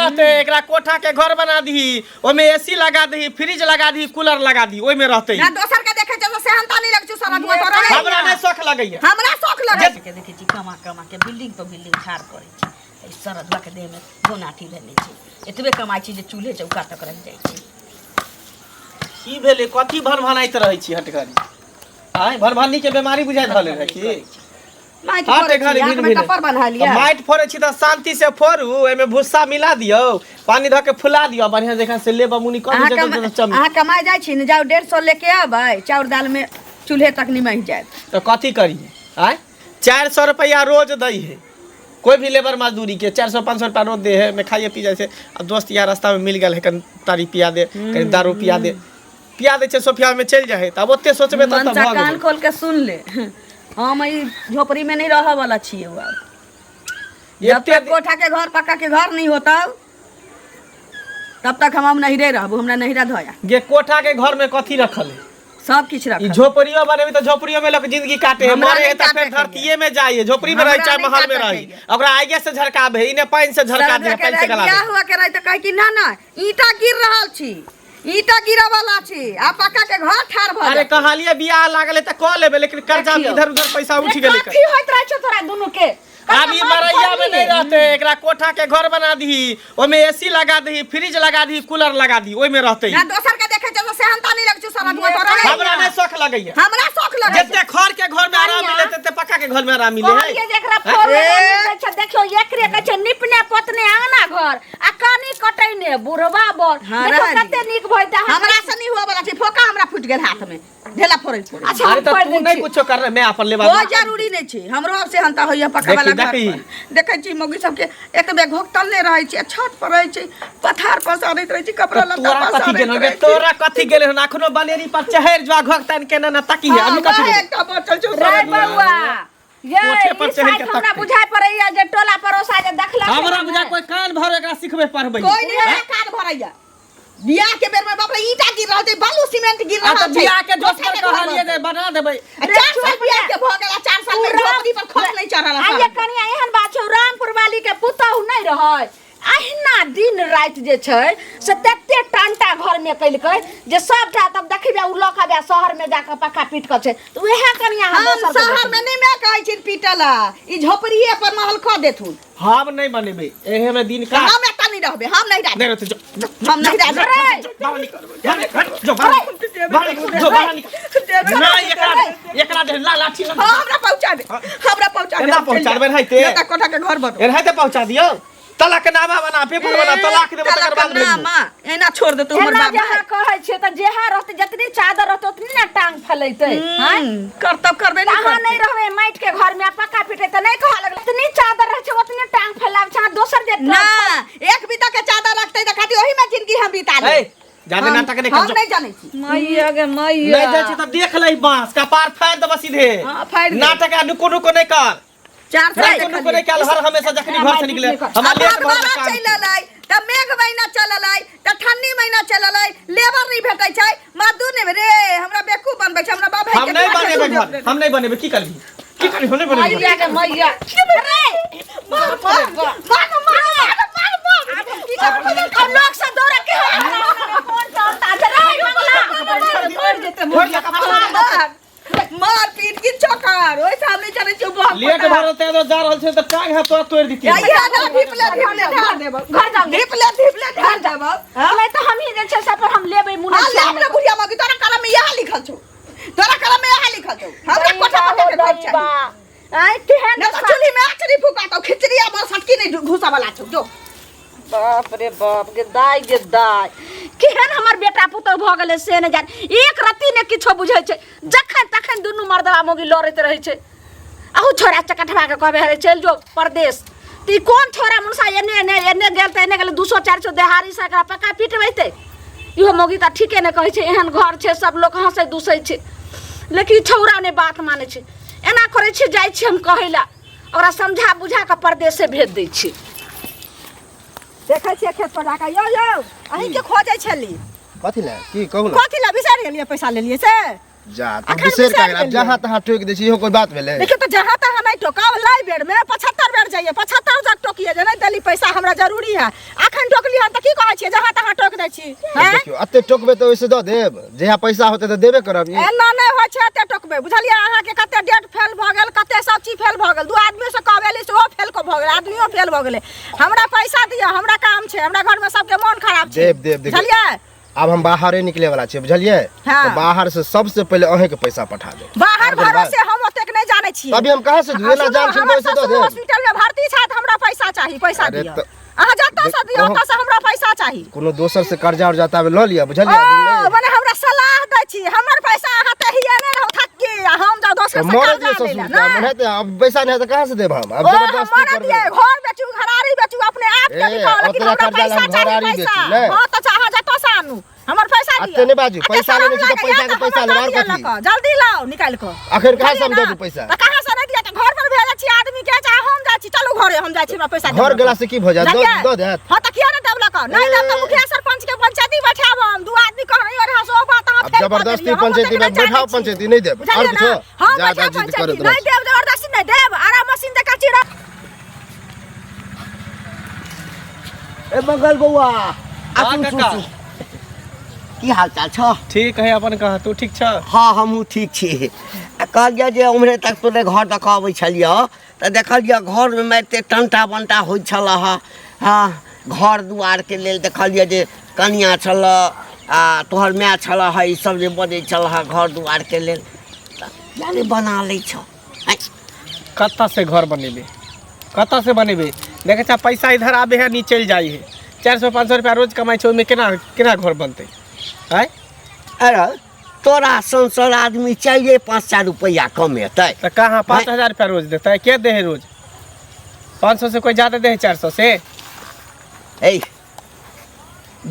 रहते एकरा कोठा के घर बना दी ओमे एसी लगा दी फ्रिज लगा दी कूलर लगा दी ओइ में रहते ना दोसर के देखे छ सेहनता नहीं लग छु सरद में तोरा हमरा नहीं शौक लगैया हमरा शौक लगे के देखे छी कमा कमा के बिल्डिंग पर बिल्डिंग ठाड़ करे छी ए सरदवा के देह में गोनाठी लेने छी एतबे कमाई छी जे चूल्हे चौका तक रह जाय छी की भेले कथी भरभनाइत रहै छी हटघरी आय भरभनी के बीमारी बुझाइ धले रहे की माइट पर बना लिया माइट फोड़े छी त शांति से फोड़ू एमे भुस्सा मिला दियो पानी ध के फुला दियो बढ़िया जगह से लेबा मुनी कम जगह चम आ कमाई जाय छी न जाओ 150 लेके आबै चाउर दाल में चूल्हे तक निमह जाय तो कथी करी आय 400 रुपया रोज दई है कोई भी लेबर मजदूरी के 400-500 रुपया रोज दे है मैं खाइए पी जाए से अब दोस्त यार रास्ता में मिल गया है कन तारी पिया दे कहीं दारू पिया दे छे सोफिया में चल जाए तब ओते सोचबे त भग कान खोल के सुन ले हम ई झोपड़ी में नहीं रह वाला छिए जब तक कोठा के घर पक्का के घर नहीं होता तब तक हम नहीं रह रहबो हमरा नहीं रह धोया गे कोठा के घर में कथी रखल है सब कुछ रखल झोपड़ियों बनेबी तो झोपड़ियों में लोग जिंदगी काटे है मरे है त फिर धरतीये में जाइए झोपड़ी में रही चाहे महल में रही ओकरा आगे से झरकाबे इने पानी से झरका दे पानी से गला क्या हुआ के रही त कह कि ना ईटा गिर रहल छी ईटा गिरा वाला छी आ पक्का के घर ठाड़ भ अरे कहलिए बियाह लागले त क लेबे लेकिन कर्जा इधर उधर पैसा उठ गेले कथी होइत रह छ तोरा दोनों के अभी मरैया में नहीं रहते एकरा कोठा के घर बना दी ओमे एसी लगा दी फ्रिज लगा दी कूलर लगा दी ओइ में रहते ना दोसर के देखे छ सेहनता नहीं लग छु सरद में तोरा हमरा नहीं शौक लगैया हमरा शौक लगे जते खर के घर में आराम मिले तते पक्का के घर में आराम मिले है ये जेकरा फोर छ देखियो एकरे के छ निपने पतने आंगना घर आ कानी कटैने बुढ़वा बर देखो कते नीक भइता हमरा से नहीं हुआ वाला छी फोका हमरा फुट गेल हाथ में ढेला फोड़ै फोड़ अच्छा अरे त तू नहीं कुछो कर मैं अपन लेबा वो जरूरी नहीं छी हमरो अब से हंता होइया पक्का वाला देखै छी मौगी सब के एकबे घोकतल ले रहै छी छत पर रहै छी पथार पर सारैत रहै छी कपड़ा लत्ता पर कथी गेल तोरा कथी गेल नाखनो बनेरी पर चहर जा घोकतन के ना तकी है अभी कथी एकटा बचल छौ रे बउआ ये कोठे पर चढ़ के हमरा बुझाय पड़ैया जे टोला परोसा जे देखला हमरा बुझा कोई कान भर एकरा सिखबे पढ़बै कोई नहीं कान भरैया बियाह के बेर में बाप रे ईटा गिर रहल छै बालू सीमेंट गिर रहल छै बियाह के दोसर कहलिए जे बना देबै 4 साल बियाह के भ गेला 4 साल में झोपड़ी पर खस नहीं चढ़ल आ ये कनिया एहन बात छै रामपुर वाली के पुतहु नहीं रहै अहिना दिन रात जे छै से तते टांटा घर में कइलकै जे सबटा तब देखिबे उ लखबे शहर में जाके पक्का पीट के छै त उहे कनिया हम शहर में नहीं मैं कहै छी पीटला ई झोपड़ीए पर महल ख देथुन हम नहीं बनेबे एहे में दिन का हम एता नहीं रहबे हम नहीं रहबे नहीं रहते जो हम नहीं रहबे बाहर निकल जो बाहर निकल ना एकरा दे लाठी ना हमरा पहुंचा दे ना पहुंचा देबे है ते एता कोठा के घर बनो रहै ते पहुंचा दियो तलाक नामा बना पेपर बना तलाक देबे तकर बाद नामा एना छोड़ दे तू हमर बाप जहां कहै छै त जेहा रहते जतनी चादर रहते उतनी ना टांग फैलैते हैं कर्तव्य करबे नहीं कहां नहीं रहबे माइट के घर में पक्का पीटे त नहीं कहा लगले इतनी चादर रह छै उतनी टांग फैलाव छै दोसर जे ना एक बीता के चादर रखते त खाती ओही में जिंदगी हम बिता ले जाने नाटक नहीं कर हम नहीं जाने छी मैया गे मैया नहीं जाय छी त देख लई बांस का पार फाड़ दब सीधे हां फाड़ नाटक नुको नुको नहीं कर 4 साल नुको नहीं कर हर हमेशा जखनी घर से निकले हमरा लेट भर चललै त मेघ महीना चललै त ठंडी महीना चललै लेबर नहीं भेटै छै मजदूर नहीं रे हमरा बेकूफ बनबै छै हमरा बाप है हम नहीं बनेबे घर हम नहीं बनेबे की करबी होने बनेबे मैया गे मैया रे मार लोग सब दौड़ के फोन चलता रे मंगला मार पीट की चोकर ओइ सामने चले छी बहुत लेट भरते तो जा रहल छै त टांग हाथ तोड़ दीती या ना ढिपले ढार देब घर जाओ ढिपले ढार देब नहीं तो हम ही जे छै सब पर हम लेबै मुना हां हमरा बुढ़िया मगी तोरा कलम में यहां लिखल छौ तोरा कलम में यहां लिखल छौ हमरा कोठा पर के घर छै आई केहन न चूल्ही में आचरी फुका तो खिचड़िया पर सटकी नहीं घुसा वाला छौ जो बाप रे बाप गे दाई केहन हमर बेटा पुतौ भ गेलै से न जान एक रत्ती ने किछो बुझै छै जखन तखन दुनू मर्दवा मोगी लड़ैत रहै छै आहू छोरा चकठवा के कहबे रे चल जो परदेश ती कोन छोरा मुनसा एने गेल त एने गेल 200-400 देहारी से एकरा पक्का पिटबैते इहो मोगी त ठीके ने कहै छै एहन घर छै सब लोग हंसै दुसै छै लेकिन छौरा ने बात मानै छै एना करै छै जाइ छै हम कहैला ओकरा समझा बुझा के परदेश से भेज दै छी देखै छियै खेत पर जाके यो अहीं के खोजै छली कथि ले की कहू ना कथि ला बिसार गेलिए पैसा लेलिए से जा तो बिसर का अब जहां तहां टोक दे छी इहो कोई बात भेले देखियो तो जहां तहां नहीं टोकाव लाई बेर में 75 बेर जाइए 75 जग टोकिए जे नहीं दली पैसा हमरा जरूरी है अखन लिहन त की कहै छियै जहाँ तहाँ टोक दै छी हैं देखियो अते टोकबे तो ओइसे द देब जहाँ पैसा होते तो देबे करब ई एना नै होइ छै एते टोकबे बुझलियै अहाँ के कते डेट फेल भ गेल कते सब चीज फेल भ गेल दू आदमी से कहबेली से ओ फेल को भ गेल आदमियो फेल भ गेलै हमरा पैसा दिअ हमरा काम छै हमरा घर में सबके मन खराब छै देब देखियो बुझलियै अब हम बाहरे निकले वाला छियै बुझलियै हाँ। तो बाहर से सबसे पहले अहे के पैसा पठा दे बाहर भरोसे हम ओतेक नहीं जाने छियै अभी हम कहां से दुए ना जान छियै पैसा दे दे हॉस्पिटल में भर्ती छै त हमरा पैसा चाही पैसा अरे दिअ तो- अहाँ जतऽ से दियौ देखो- ओतऽ से हमरा पैसा चाही कोनो दोसर से कर्जा उर्जा ताबे ल लिया बुझलियै ओ माने हमरा सलाह दै छी हमर पैसा अहाँ त हिये नै रहौ थक्की हम जाउ दोसर से मोरे कर्जा दिए लै ससुर का मन है अब पैसा नहीं है तो कहां से देब हम अब ओ जबरदस्ती हमारा कर दिए घर बेचू घरारी बेचू अपने आप के ए, दिखाओ लेकिन ओतला हमरा कर्जा पैसा हम चाहिए घरारी पैसा बेचू, ले। हां त चाहा जतऽ से आनू हमर पैसा दिअ अते नहीं बाजू, पैसा लेने छी तो पैसा के पैसा लेबार कथी? जल्दी लाओ निकाल के आखिर कहां से हम दे दू पैसा त कहां से नहीं दिया त घर पर भेजे छी आदमी के चाहे हम जाइ छी चलू घरे हम जाइ छी हमरा पैसा घर गेला से की भ जात दो देत हां त किया नहीं देबला का नहीं देब त मुखिया सरपंच के पंचायती बैठाब हम दू आदमी कह रही और हसो बात अहाँ अब जबरदस्ती पंचायती में बैठाओ पंचायती नहीं देब और कुछ ज्यादा जिद करे तो नहीं देब जबरदस्ती नहीं देब आरा मशीन दे काची रख ए बगल बउआ हाँ, आसू काका। सुसू की हाल चाल छ ठीक है अपन कहा तू ठीक छ हाँ हमहूँ ठीक छी कहलिए जे उम्हरे तक तोरे घर तक अबै छलिए तऽ देखलिए घरमे मारिते टंटा बंटा होइ छल हाँ घर दुआरके लेल देखलिए जे कनिया छल आ तोहर माय छल है ई सब जे बनै छल घर दुआरके लेल यानी बना लै छ कत्ता से घर बनेबे कत्ता से बनेबे देखे छा पैसा इधर आबे है नीचे चल जाई है 400-500 रुपया रोज कमाई छै ओइमे केना केना घर बनते है अरे तोरा संसार आदमी चाहिए 5-4 रुपया कमेतै तो कहाँ 5000 रुपया रोज देता है क्या दे है रोज 500 से कोई ज्यादा दे है 400 से ए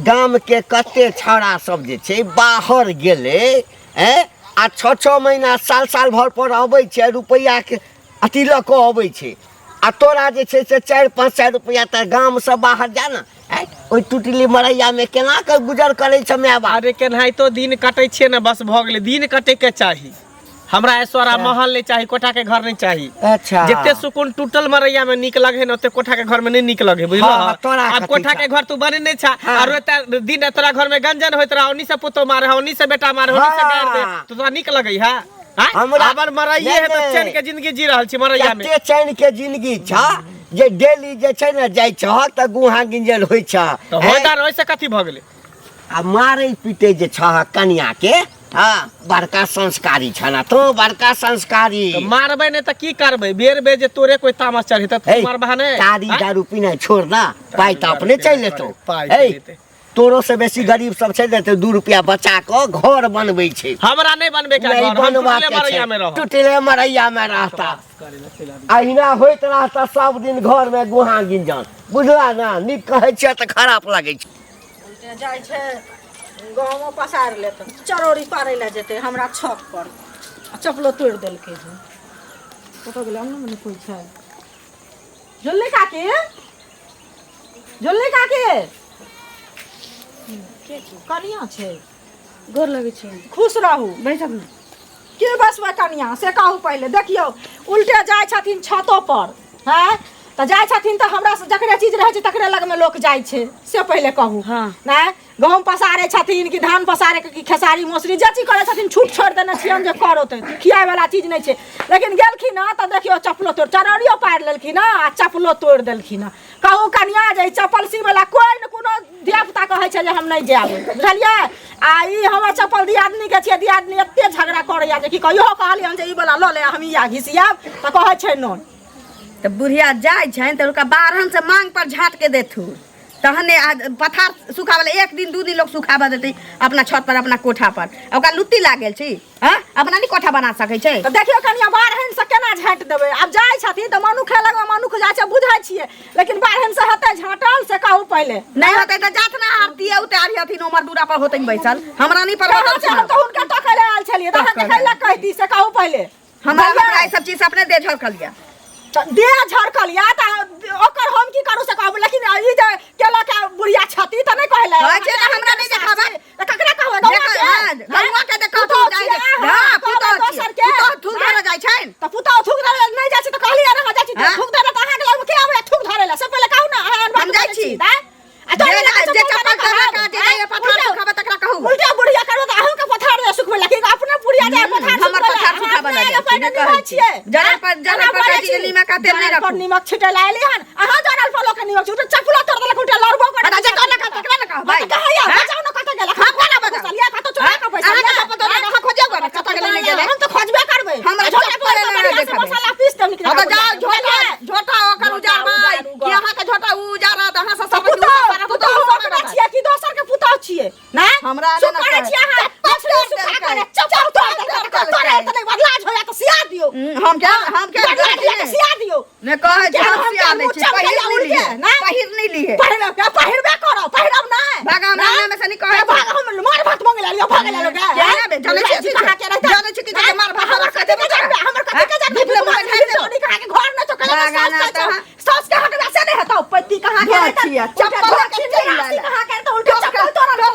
गाम के कते छौड़ा सब जे छै बाहर गेले आ 6-6 महीना साल भर पर अबै छै रुपैया के अथी लऽ कऽ अबै छै आ तोरा जे छै से 4-5 रुपैया तऽ गाम से बाहर जा न ओइ टुटली मरैया में केना के गुजर करै छ माय बाप अरे केनाही तो दिन कटे छे ना बस भ गेले दिन कटे के चाही हमरा ऐश्वर्या महल नहीं चाहिए कोठा के घर नहीं चाहिए अच्छा जितने सुकून टूटल मरैया में निक लगे न ओते कोठा के घर में नहीं निक लगे बुझलो हाँ, तोरा अब कथी कोठा छा? के घर तू बने नहीं छा हाँ। और एते दिन तोरा घर में गंजन होत रहा उन्हीं से पुतो मारे उन्हीं से बेटा मारे उन्हीं से गाड़ दे हाँ। तो तोरा निक लगे है हमरा- हमर मरैये है तो नहीं, चैन के जिंदगी जी रहल छी मरैया में कते चैन के जिंदगी छ जे डेली जे छै ने जाइ छ तऽ गुहा गिंजल होइ छ तो होदार ओइसे कथी भ गेले आ मारे पीटे जे छ कन्या के हाँ बड़का संस्कारी छ ना तो बड़का संस्कारी तो मारबे नहीं तो की करबे बेर बे जे तोरे कोई तामस चढ़ी त तू मारबा ने तारी दारू पीना छोड़ ना पाई तो अपने चल लेतो पाई ए, लेते। तोरो से बेसी गरीब सब छै ने 2 रुपया बचा के घर बनबै छै हमरा नहीं बनबे के नहीं घर हम बनवा टुटले के मरैया छै में रह टुटले मरैया में रहता अहिना होइत रहता सब दिन घर में गुहा गिंजन बुझला ना नीक कहै छै तऽ खराब लागै छै जाइ छै गाँवो पसार लेत चरौरी पारै लए जेतै हमरा छत पर आ चपलो तोड़ि देलकै जे कतऽ गेलै हमने मने कोइ छै जुल्ली काकी जुल्ली काकी कनिया छै गोर लगे छै खुश रहू बैठब ना के बसबै कनिया से कहू पहिले देखियौ उल्टे जाइ छथिन छतो पर हैं तऽ जाइ छथिन तऽ हमरा से जकरे चीज रहै छै तकरे लगमे लोक जाइ छै से पहिले कहू हाँ। नहि गहूँम पसारै छथिन कि धान पसारै कि खेसारी मौसरी जे चीज करै छथिन छूट छोड़ि देने छियनि जे करो तऽ खियाइ वाला चीज नहि छै लेकिन गेलखिन हँ तऽ देखियौ चप्पलो तोड़ चरौरियो पारि लेलखिन हँ आ चप्पलो तोड़ि देलखिन हँ कहू कनिया जे चप्पल सीवला कोइ ने कोनो धियापुता कहै छै जे हम नहि जायब बुझलियै आ ई हमर चप्पल दियादनीके छियै दियादनी एतेक झगड़ा करैया जे कि कहियो कहलियनि जे ई वाला लऽ ले हम इएह घिसियाब तऽ कहै छै नहि तो बुढ़िया जाय छनि तऽ ओकरा बारहन से मांग पर झाट के देथु तहने पथार सुखावला 1 दिन 2 दिन लोग सुखावा देते अपना छत पर अपना कोठा पर ओकरा लुत्ती लागल छी हाँ अपना नहीं कोठा बना सकै छै तऽ देखियौ कनिया बारहन से केना झाँटि देबै आब जाइ छथिन तऽ मनुख लगमे मनुख जाइ छै बुझै छियै लेकिन बारहन से हेतै झाँटल से कहू पहिले नहीं होते तो जात ना आरती उतारी हथिन उमर दूरा पर होते बैसल हमरा नहीं पर कहाँ से हम तऽ हुनका टकै ले आयल छलियै तऽ अहाँके कैला कहती से कहू पहिले हमरा सब चीज अपने दे झलकल गया देह झड़कलिया तऽ ओकर हम की करू से कहब लेकिन ई जे केला के बुढ़िया छती तऽ नहि कहले कहै छै तऽ हमरा नहि देखाबे तऽ ककरा कहबै गौवा के देखौ तू हां पुतो दोसर के पुतो थूक धरे जाइ छै तऽ पुतो थूक धरे नहि जाइ छै तऽ कहलिया रह जाइ छै थूक धरे तऽ अहाँ के लग के आबै थूक धरे ला से पहिले कहू ना हम जाइ छी आ तो छिए जरा पर काटी के नीमक का तेल नहीं रखो नीमक छिटे लाइली हन अहाँ जरल फलो के नीमक छिटे चकुला तोड़ देलक उठे लड़बो कर अच्छा कौन का तकरा ना कहो भाई कहैया बचाओ न कत गेला हम कोना बचा लिया का तो चोरा का पैसा लिया का पता ना कहां खोजो कर कत गेला नहीं गेले हम तो खोजबे करबे हमरा झोटा पड़े ना देखा मसाला पीस दम निकल अब जाओ झोटा ओकर उजार भाई कि अहाँ के झोटा उजार त अहाँ सब पुतौ छिए कि दोसर के पुतौ छिए ना हमरा ना करे छिए अहाँ चुप तोरे तने बदलाज होया तो सिया दियो हम क्या सिया दियो ने कहे जे हम सिया नहीं छी पहिर नहीं लिए पहिरबे करो पहिरब ना भागा मारने में से नहीं कहे भाग हम मार भात मांगे लियो भाग ले लो जाने बे जाने छी कि मार भात कर दे हमर कते के जाने निकले मुंह खाई दे ओनी कहा के घर न तो कले सास के हट वैसे नहीं हटाओ पति कहां के चप्पल कहां के तो उल्टा चप्पल तोरा डर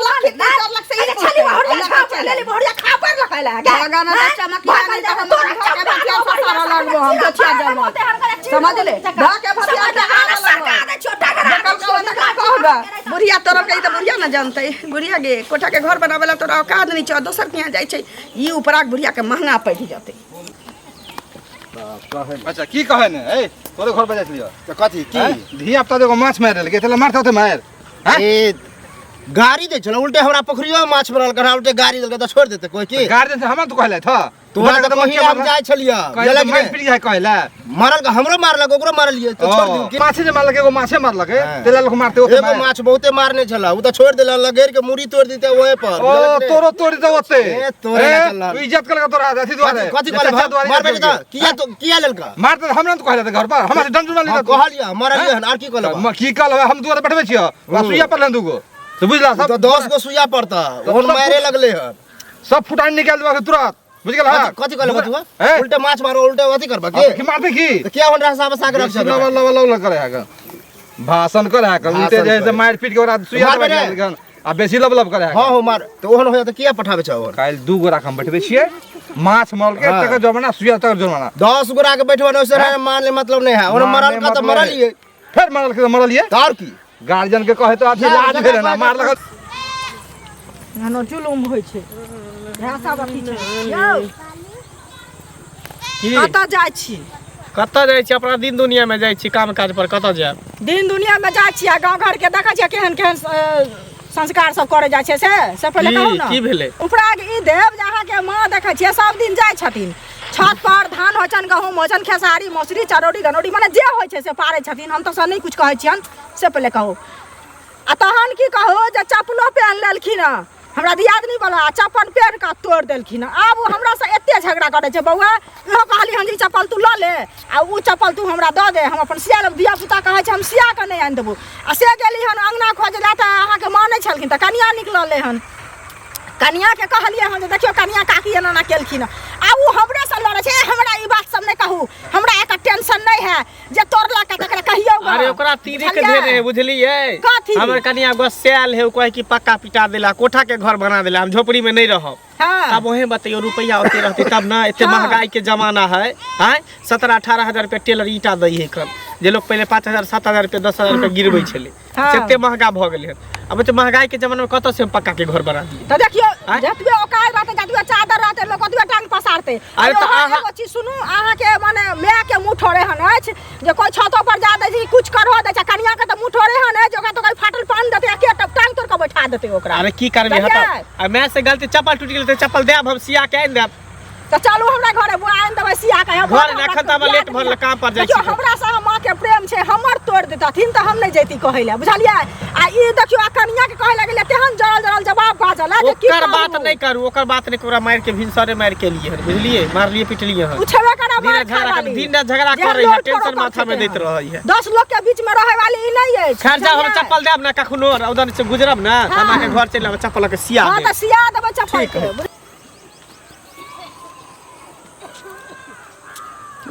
लग से छली बढ़िया खा ले बढ़िया खा पर लगाला भागा ना चमकिया नहीं तो हम के बतिया सारा लगबो हम तो छिया जलवा समझ ले धा के भतिया के सरकार छोटा कहबा बुढ़िया तोरा के त बुढ़िया न जानते बुढ़िया गे कोठा के घर बनावेला तोरा औकात नहीं छ दोसर के यहाँ जाय छै ई उपराक बुढ़िया के महंगा पड़ जाते अच्छा की कहे ने ए तोरे घर बजाय लियो तो कथी की धी हफ्ता देखो माछ मार ले के मारता थे मार ए गाड़ी दे चलो उल्टे हमरा पोखरियो में माछ मरल करा उल्टे गाड़ी देलके तो छोड़ देते कोई की गार्डन से हम तो कहले था तोरा के महिला हम जाय छलिया कहले मार पीट जाय कहले मारल का हमरो मारलक ओकरो मारलिए तो छोड़ दियो की माछे जे मारलक एगो माछे मारलक तेला लोग मारते ओते एगो माछ बहुते मारने छला उ तो छोड़ देला लगेर के मुड़ी तोड़ देते ओए पर ओ तोरो तोड़ी दे ओते ए तोरे ना चलला तू इज्जत कर तोरा अथी दुआरे कथी कहले मार बेटा किया तो किया लेलका मार तो हमरा तो कहले थे घर पर हमरा डंडू मार कहलिया मारलिए हन आर की कहले की कहले हम दुआरे बैठबे छियो सुइया पर लंदुगो तो बुझला सब तो 10 गो सुइया पड़ता ओन मारे लगले हन सब फुटान निकाल देबा तुरंत बुझ गेल हां कथी कहले बतुआ उल्टे माछ मारो उल्टे अथी करबा की मारते की तो क्या होन रहा साहब साग रख लव लव लव करे है भाषण करे है उल्टे जैसे मार पीट के और सुइया पर आ बेसी लब लब करे है हां हो मार तो ओहन होय तो किया पठाबे छ ओहन काल 2 गोरा हम बैठबे छिए माछ मल के तक जमाना सुइया तक जमाना 10 गोरा के बैठबा ओसे मान ले मतलब नहीं है ओन मरल का तो मरलिए फिर मरल के मरलिए और की गार्जियन के कहे तो आदमी लाज भेले ना मार लगा हनो जुलुम होय छै यह सब अथी छै यौ कत जाय छी कत जाय छी अपना दिन दुनिया में जाय छी काम काज पर कत जाब दिन दुनिया में जाय छी गांव घर के देखै छी केहन केहन संस्कार सब करे जाय छै से पहिले कहू ना की भेले उपराग ई देव जहाँ के माँ देखै छी सब दिन जाय छथिन छत पर धान होचन गहूम होचन खेसारी मौसरी चरौड़ी गनौड़ी माने जे होइ छै से पारै छथिन हम तो सब नहीं कुछ कहै छियन से पहिले कहू आ तहन की कहू जे चप्पलो पहन लेलखिन हमरा दियादनी वाला चप्पल पहन के तोड़ देलखिन आब हमरा से एते झगड़ा करे छै बौआ इहो कहली हन जे चप्पल तू ल ले आ उ चप्पल तू हमरा द दे हम अपन सिया धिया पुता कहै छै हम सिया के नहीं आनि देबो आ से गेली हन अंगना खोजला त अहाँ के मानै छलखिन त कनिया निकलले हन कनिया के कहलिए हन जे देखियो कनिया काकी एना ना केलखिन आ उ हमरे से लड़े छै हमरा ई बात सब नहीं कहू हमरा एक टेंशन नहीं है जे तोड़ला के तकरा कहियो अरे ओकरा तीरे के दे रहे बुझलिए हमर कनिया गोस्याल है कहे कि पक्का पिटा देला कोठा के घर बना देला हम झोपड़ी में नहीं रहब हाँ। तब वही बताइयो रुपया होते रहते तब ना इतने महंगाई के जमाना है 17-18 हजार रुपया टेलर ईटा दै है कल जे लोग पहले 5,000-7,000 रुपया 10,000 रुपया गिरबै छले सेते महंगा भ गेलै अब तो महंगाई के जमाना में कत से हम पक्का के घर बना दिए तो देखियो जतबे ओकाय रहते जतबे चादर रहते लोग ओतबे टांग पसारते अरे तो एगो चीज सुनू अहाँ के माने माय के मुंह ठोरे हन अछि जे कोई छतो पर जा दे जी कुछ करहो दे छ कनिया के त मुंह ठोरे हन अछि ओकरा तो कोई फाटल पान देते के टांग तोड़ के बैठा देते ओकरा अरे की करबे हटा आ मैं से गलती चप्पल टूट गेल त चप्पल देब हम सिया के आइन देब तो चलू हमरा घरे बुआ आइन देबै सिया के घर ने खतम लेट भर काम पर जाय छी हमरा से मां के प्रेम छै हमर तोड़ देतथिन त हम नहीं जैती कहै ले बुझलियै आ ई देखियो आ कनिया के कहै लगले तेहन जरल जवाब बाजल है कि ओकर बात नहीं करू ओकर बात नहीं कोरा मार के भिनसरे मार के लिए बुझलिए मारलिए पिटलिए हन पूछबे करा बात दिन झगड़ा करे है टेंशन माथा में देत रहै है 10 लोग के बीच में रहे वाली ई नहीं है खर्चा हम चप्पल देब ना कखनो उधर से गुजरब ना हमरा के घर चलब चप्पल के सिया हां त सिया देबै चप्पल के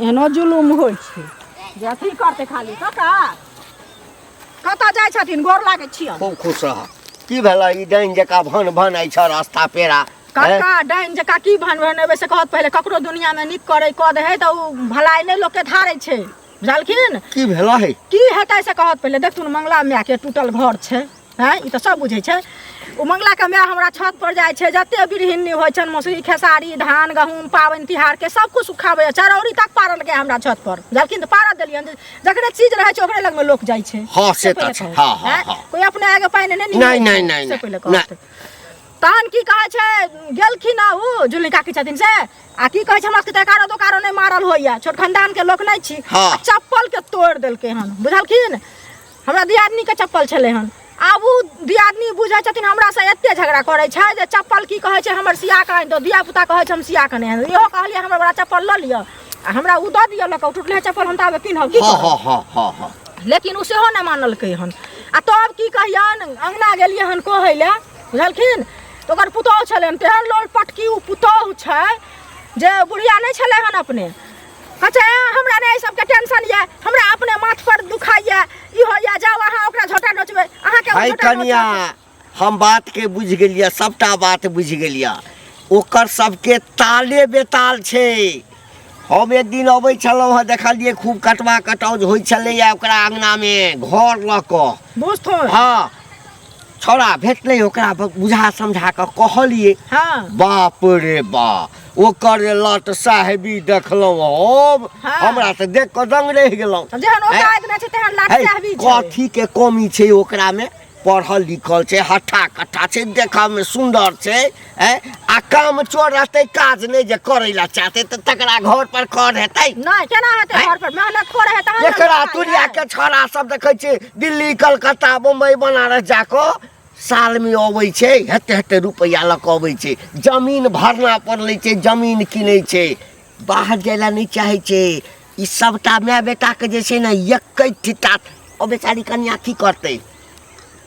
एनो जुलुम होइ छै जे अथी करते खाली कका कतऽ जाइ छथिन गोर लागै छियन खूब खुश रह की भेला ई डाइन जका भन भन आई छ रास्ता पेरा कका डाइन जका की भन भन एबे से कहत पहले ककरो दुनिया में निक करे क दे है त उ भलाई नै लोग के धारै छै बुझलखिन की भेला है की हेतै से कहत पहले देखथुन मंगला माय के टूटल घर छै हैं ई तो सब बुझै छै। ओ मंगला के माय हमरा छत पर जाइ छै, जते बिरहिन्नी होइ छन मौसरी खेसारी धान गहूम पाबनि तिहार के सब कुछ सुखाबै, चरौरी तक पारल के हमरा छत पर, जबकि तो पारल देलियन, जकरे चीज रहै छै ओकरे लग में लोक जाइ छै। हाँ से तो छै। हाँ हाँ हाँ कोई अपने आगे पानि नहीं नहीं से पहिले कहत। तहन की कहै छै गेलखिन आ उ जुली काकी छथिन से आ की कहै छै हमरा सबके एकारो दोकारो नहीं मारल होइया, छोट खानदान के लोक नहीं छी। हाँ। चप्पल के तोड़ देलकै हन, बुझलखिन। हमरा दियादनी के चप्पल छलै हन, आब उ दियादनी बुझै छथिन हमरा से एते झगड़ा करै छै जे चप्पल की कहै छै हमर सिया के आनि दो, धिया पुता कहै छै हम सिया के नहीं, इहो कहलिए हमर बड़ा चप्पल ल लिअ आ हमरा उ दऽ दिअ, लऽ टूटले चप्पल हम ताबे पिन्हब की हाँ करब। हाँ हाँ हाँ लेकिन उ सेहो नहीं मानलकै हन। आ तब की कहियन अंगना गेलिए हन कहै ले, बुझलखिन। तो ओकर पुतौह छलैन, तेहन लोल पटकी उ पुतौह छै जे बुढ़िया नहीं छलै हन अपने। कहै हमरा नहीं सबके टेंशन ये, हमरा अपने माथ पर दुखाइए, ई होइए, जाओ अहाँ ओकरा झोटा नोचबै, अहाँ के भाई झोटा कनिया हम बात के बुझ गेलिया, सबटा बात बुझ गेलिया। ओकर सबके ताले बेताल छै। हम एक दिन अबै छलहुँ हँ, देखलिए खूब कटवा कटौज होइ छलैया ओकरा अंगना में घर लऽ कऽ। बुझथो। हाँ छौड़ा भेटलै, ओकरा बुझा समझा कऽ कहलिए। हाँ बाप रे बाप ओकर लट साहेबी देखलहुँ हम, हाँ। हमरा तऽ देख कऽ दंग रहि गेलहुँ। जेहन ओकरा आदमी छै तेहन लाट चाहबी छै। कथी के कमी छै ओकरा में, पढ़ल लिखल छै, हट्ठा कट्ठा छै, देखा में सुंदर छै, आ काम चोर रहतै, काज नहीं जे करै ला चाहते तऽ तकरा घर पर कर हेतै। नहीं केना हेतै, घर पर मेहनत खोर है तहन। एकरा तुरिया के छोरा सब देखै छै दिल्ली कलकत्ता बम्बई बनारस जाकऽ साल में अबै छै, हेते रुपया लऽ कऽ अबै छै, जमीन भरना पड़लै छै, जमीन किनै छै, बाहर जाइ ला नहीं चाहै छै। ई सबटा माय बेटा के जे छै ने एकै ठिटा। ओ बेचारी कन्या की करतै,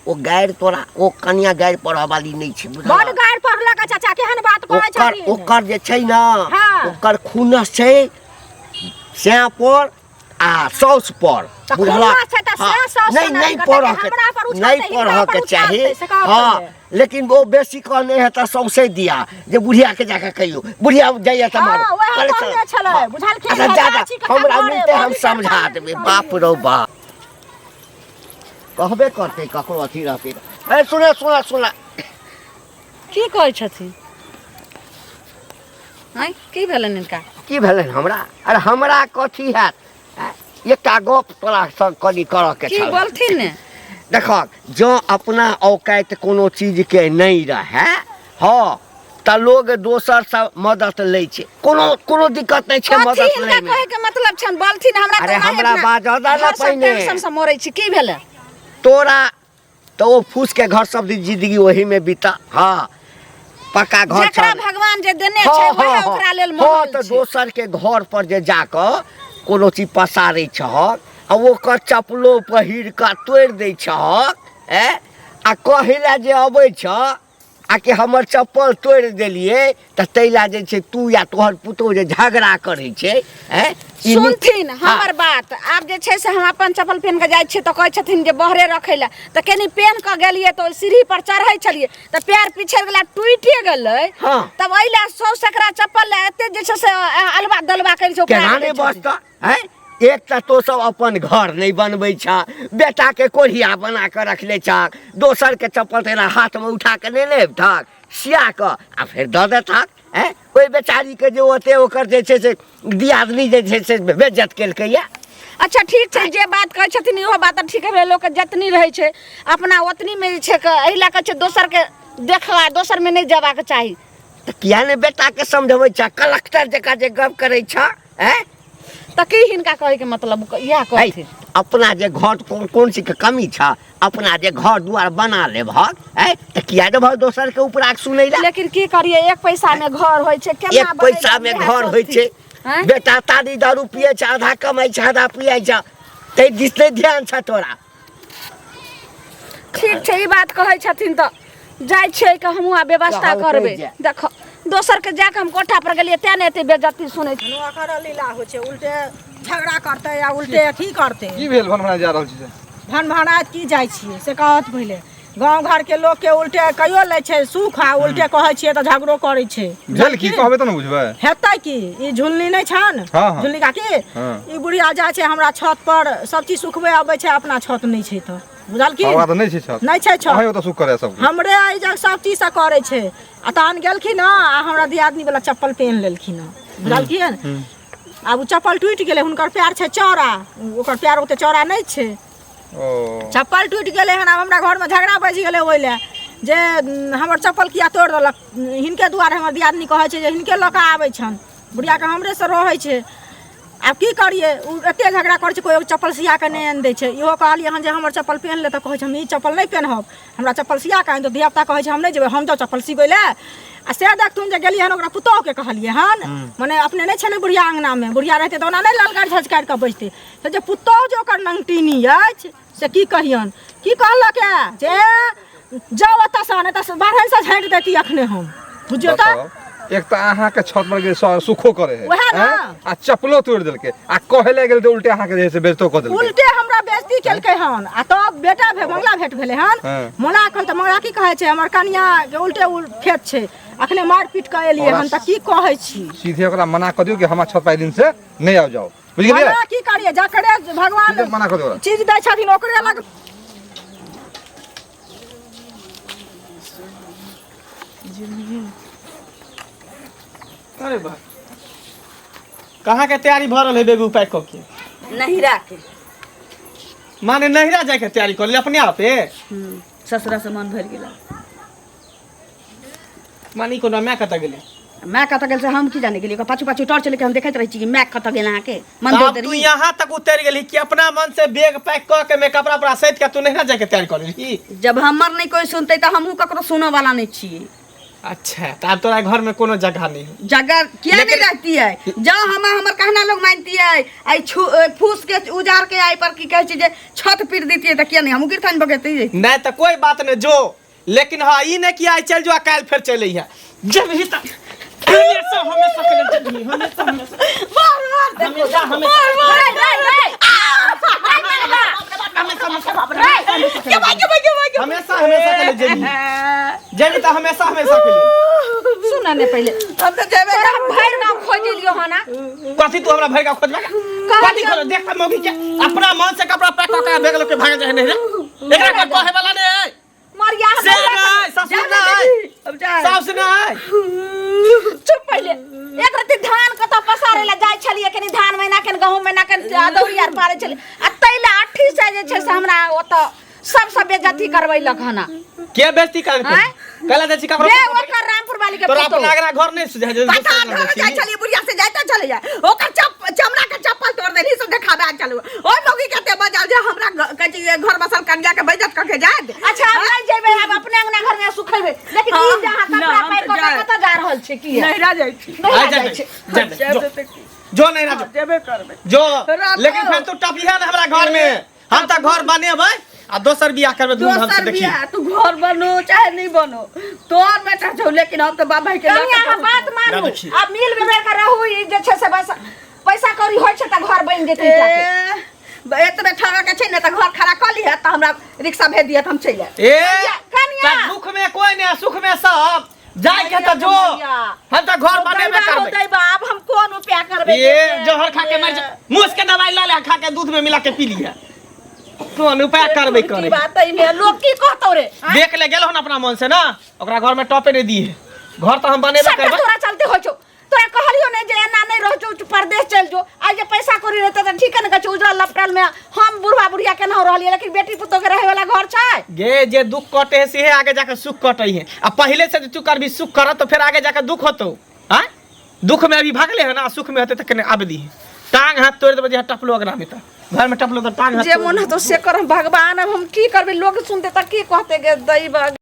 ओ गायर तोरा ओ कन्या गायर पढ़ऽ वाली नहीं छै, बड़ बुझल। गायर पढ़लक चाचा, केहन बात कहै ओकर छथिन। ओकर जे छै ना, हाँ। ओकर खुनस छै स्याँ पर आ सौस पर, तऽ बुझला। खुनस छै तऽ स्याँ सौस नहीं केना नहीं करतै? पढ़ऽ के हमरा पर उछलतै, नहीं हिनका पढ़ऽ पर के चाही। उछलतै, से कहब हाँ पहिले। लेकिन वो बेसी कहने है तऽ सौसे दिया जे बुढ़िया के जाके कहियो, बुढ़िया जाइए तऽ मारो। हाँ, वएह कहले कहने चल। छलै, हाँ। बुझलखिन, अच्छा जा जा, चाची के हमरा घरे मिलते हम बड़ी समझा सरकार देबै। बड़ी बाप रो बाप कहबे करते ककरो अथी रहते। ए सुने सुना सुना की कहै छथिन हैं, की भेलन इनका? की भेलन हमरा? अरे हमरा कथी हैत, एकटा गप तोरा संग कनी करऽ के की छल। बोलथिन ने? देखो जो अपना औकात कोनो चीज के नहीं रहे, हाँ त लोग दोसर से मदद लै छै, कोनो दिक्कत नहीं छै कथी मदद हिनका लै में। कहे के मतलब छन? बोलथिन हमरा अरे तो हमरा बाजऽ दै ने पहिने। टेंशन से मरै छी, की भेलै? तोरा तो वो फूस के घर सब जिंदगी वही में बीता। हाँ पक्का घर जेकरा छल। भगवान जे देने छै वही ओकरा लेल हाँ महल तो छै। दोसर के घर पर जे जाकर कोनो चीज पसारै छहक आ ओकर चप्पलो पहिर कऽ तोड़ि दै छहक, आ कहैला जे अबै छ आ कि हमर चप्पल तोड़ि देलिए तऽ तैला जे छै तू या तोहर पुतौह जे झगड़ा करै छै, ई सुनथिन हाँ। हमर बात। आब जे छै से हम अपन चप्पल पहन के जाइ छियै तऽ कहै छथिन जे बहरे रखै ला, तऽ केनी पहन के गेलिए तऽ सीढ़ी पर चढ़ै छलिए तऽ पैर पीछे गेला टूटे गेलै। हाँ। तब अइला 100 सकरा चप्पल ला एते जे छै से अलवा दलवा करै छै केना नहीं बचता है। एक तो सब अपन घर नहीं बनबै छ, बेटा के कोढ़िया बना के रखले छ, दोसर के चप्पल तेरा हाथ में उठा के नहीं लेब थक सिया के आ फिर दऽ देथक। ओइ बेचारी के जे ओते ओकर जे छै से दियादनी जे छै से बेइज्जत केलकै या। अच्छा ठीक छै, जे बात कहै छथिन इहो बात ठीक है। लोक के जतनी रहै छै अपना ओतनी में जे छै एहि लए कऽ छै दोसर के देखला, दोसर में नहीं जेबाक चाही। तऽ किया ने बेटा के समझबै छ, कलेक्टर जका जे गप करै छ। तऽ की हिनका कहे के मतलब इएह कहथिन? अपना जे घर कौन सी के कमी छ, अपना जे घर दुआर बना ले भग, तऽ किया ने भग दोसर के ऊपर सुनै ला। लेकिन की करिए, एक पैसा में घर होय छै, केना एक पैसा में घर होय छै। बेटा तारी दारू पिए छ, आधा कमाई छ आधा पिए छ, तै दिसले ध्यान छ तोरा। ठीक छै, ई बात कहै छथिन तऽ जाइ छै कि हमहूँ आ व्यवस्था कहल करबै। कहि देखो दोसर के जाके हम कोठा पर गेलिए तें ने एते बेइज्जती सुनै छी। ओकर लीला होइ छै, उल्टे झगड़ा करतै या उल्टे अथी करतै। की भेल भनभना जा रहल छी से? भनभनाइत की जाइ छियै से कहत पहिले। गाँव घर के लोग के उल्टे कहियो लै छै सुख आ उल्टे कहै छियै तऽ झगड़ो करै छै। भेल की कहबै तऽ न बुझबै। हेतै की, ई झुल्ली नहीं छन? हाँ, हाँ। झुल्ली काकी हाँ। ई बुढ़िया जाइ छै हमरा छत पर सब चीज सुखबे अबै छै, अपना छत नहीं छै तऽ बुझलखिन हवा तो नहीं छै छत नहीं छै छत अहाँ तो सुख करे सब हमरे आई जग सब चीज से करे छै आ तहन गेलखिन आ हमरा दियादनी वाला चप्पल पहन लेलखिन बुझलखिन आब उ चप्पल टूटि गेलै हुनकर पैर छै चौड़ा ओकर पैर ओते चौड़ा नहीं छै ओ चप्पल टूटि गेलै हन आब हमरा घर में झगड़ा बजि गेलै ओइ ले जे हमर चप्पल किया तोड़ देलक हिनके दुआरे हमर दियादनी कहै छै जे हिनके लऽ कऽ आबै छन बुढ़िया के हमरे से रहै छै आब की करिए उ एते झगड़ा करै छै कोई चप्पल सिया के नहीं आनि दै छै इहो कहलिए हन जे हमर चप्पल पहन ले तऽ कहै छै हम ई चप्पल नहीं पहनब हमरा चप्पल सिया के आनि तो धिया पुता कहै छै हम नहीं जेबै हम जाउ चप्पल सिबै ले आ से देखथुन जे गेलिए हन ओकरा पुतोह के कहलिए हन माने अपने नहीं छै ने बुढ़िया अंगना में बुढ़िया रहते तऽ ओना नहीं ललकार झचकार के बजते तऽ जे पुतोह जे ओकर नंगटीनी अछि से की कहियन की कहलक जे जाओ ओतऽ से नहीं तऽ बाहर से झाँटि देती अखने हम बुझियो तऽ एक तो अहाँ के छत पर सुखो करे है वहे ना। आ चप्पलो तोड़ देलके आ कहे ले गेल तो उल्टे अहाँ के जैसे बेइज्जतो क देलके उल्टे हमरा बेइज्जती केलकै हन आ तब बेटा मंगला भेट भेलै हन मोला कहल तऽ मंगला की कहै छै हमर कनिया के उल्टे खेत छै अखने मार पीट के एलियै हन तऽ की कहै छी सीधे ओकरा मना कर दियो कि हमरा छत पर दिन से नहीं आओ जाओ बुझ गेलिए हमरा की करिए जकरे भगवान सीधे मना कर दियो ओकरा। चीज दै छथिन ओकरे लग अरे बा कहाँ के तैयारी भ रहल है बेगू पैक क के नहिरा के माने नहिरा जाए के तैयारी कर ले अपने आपे ससुरा से मन भर गेला मानी कोनो मैं कत गेले मैं कत गेल से हम की जाने गेलिए पाछू पाछू टॉर्च लेके हम देखैत रही छी कि मैं कत गेल अहाँ के मन अब दे तू देली यहाँ तक उतर गेली कि अपना मन से बैग पैक क के मैं कपड़ा पड़ा सहित के तू नहिरा जाए के तैयारी कर ली जब हमर नहीं कोई सुनते तो हमहू ककरो सुनो वाला नहीं छिए अच्छा तो अब तोरा घर में कोनो जगह नहीं है जगह क्या नहीं रहती है जब हमर कहना लोग मानती है आई फूस के उजार के आई पर की कहे छी जे छत पीट देती है तो क्या नहीं हम गिरथान बगेती नहीं तो कोई बात नहीं जो लेकिन हाँ ई नहीं कि आई चल जो काल फिर चले है जब ही तक हमेशा हमेशा के लिए जगनी हमेशा हमेशा हमेशा हमेशा के लिए जगी तो हमेशा हमेशा के लिए सुना ने पहले हम तो जेबे भाई नाम खोज लियो हना कथी तू हमरा भाई का खोजबा कथी खोज देख मोगी के अपना मन से कपड़ा पैक क के बेग लोग के भाग जाए नहीं रे एकरा को कहे वाला नहीं मरिया से नहीं ससुर नहीं अब जा सास नहीं चुप पहले एक रति धान कत पसारे ला जाय छलिए कनी धान महीना कनी गहूम महीना कनी दौरी आर पारे छले आ तैला 8 से जे छै से हमरा ओत सब बेइज्जती करबैलक हना के बेइज्जती कर कहला दे छी ककरो रे ओकर रामपुर वाली के तोरा फोटो अपना अगरा घर नहीं सुझा जे पता घर जाय छलिए बुढ़िया से जायता चले जाय ओकर चमड़ा के चप्पल तोड़ देली सब देखाबे चलू ओ लोगी कते बजाल जे हमरा कची घर बसल कन्या के बेइज्जत करके जाय अच्छा हम नहीं जेबे अब अपने अंगना घर में सुखेबे लेकिन ई जहां कपड़ा पैक क कत जा रहल छै की नहिरा जाय छी नहीं जाय छै जो नहीं ना जेबे करबे जो लेकिन फिर तू टपिया ना हमरा घर में हम त घर बनेबै आ दोसर बियाह करबे धूमधाम से देखी तू घर बनो चाहे नहीं बनो तोर बेटा छौ लेकिन हम तो बाप भाई के कन्या के बात मानू अब मिल बेबे कर रहू ई जे छै से बस पैसा कौड़ी होय छै त घर बन जेतै जाके एतबे ठगा के छै ने त घर खड़ा क लिहे त हमरा रिक्शा भेज दिए त हम चल ए कन्या दुख में कोई नहीं सुख में सब जाए के त जो हम त घर बनेबे करबे बाप हम कोन उपाय करबे ये जहर खा के मर जा मुस के दवाई ला ले खा के दूध में मिला के पी लिया कोन उपाय करबे करे बात में लोग की कहतौ रे देख ले गेल हन अपना मन से ना ओकरा घर में टॉपे नहीं दी है घर तो हम बनेबे सब करबे तोरा चलते हो छौ तोरा कहलियो ने जे एना नहीं रह जो परदेश चल जो आज जे पैसा करी रहते त ठीक है न कछु उजरा लपटल में हम बुढ़वा बुढ़िया के न रहलिए लेकिन बेटी पुतो के रहे वाला घर छै गे जे दुख कटे है से आगे जाके सुख कटई है अब पहले से तू कर भी सुख कर तो फिर आगे जाके दुख होतो हां दुख में अभी भागले है ना सुख में होते तक ने आब दी टांग हाथ तोड़ देबे जे टपलो अगरा में त घर में टपलो तो टांग हाथ जे मन तो से कर भगवान अब हम की करबे लोग सुनते त की कहते गे दैव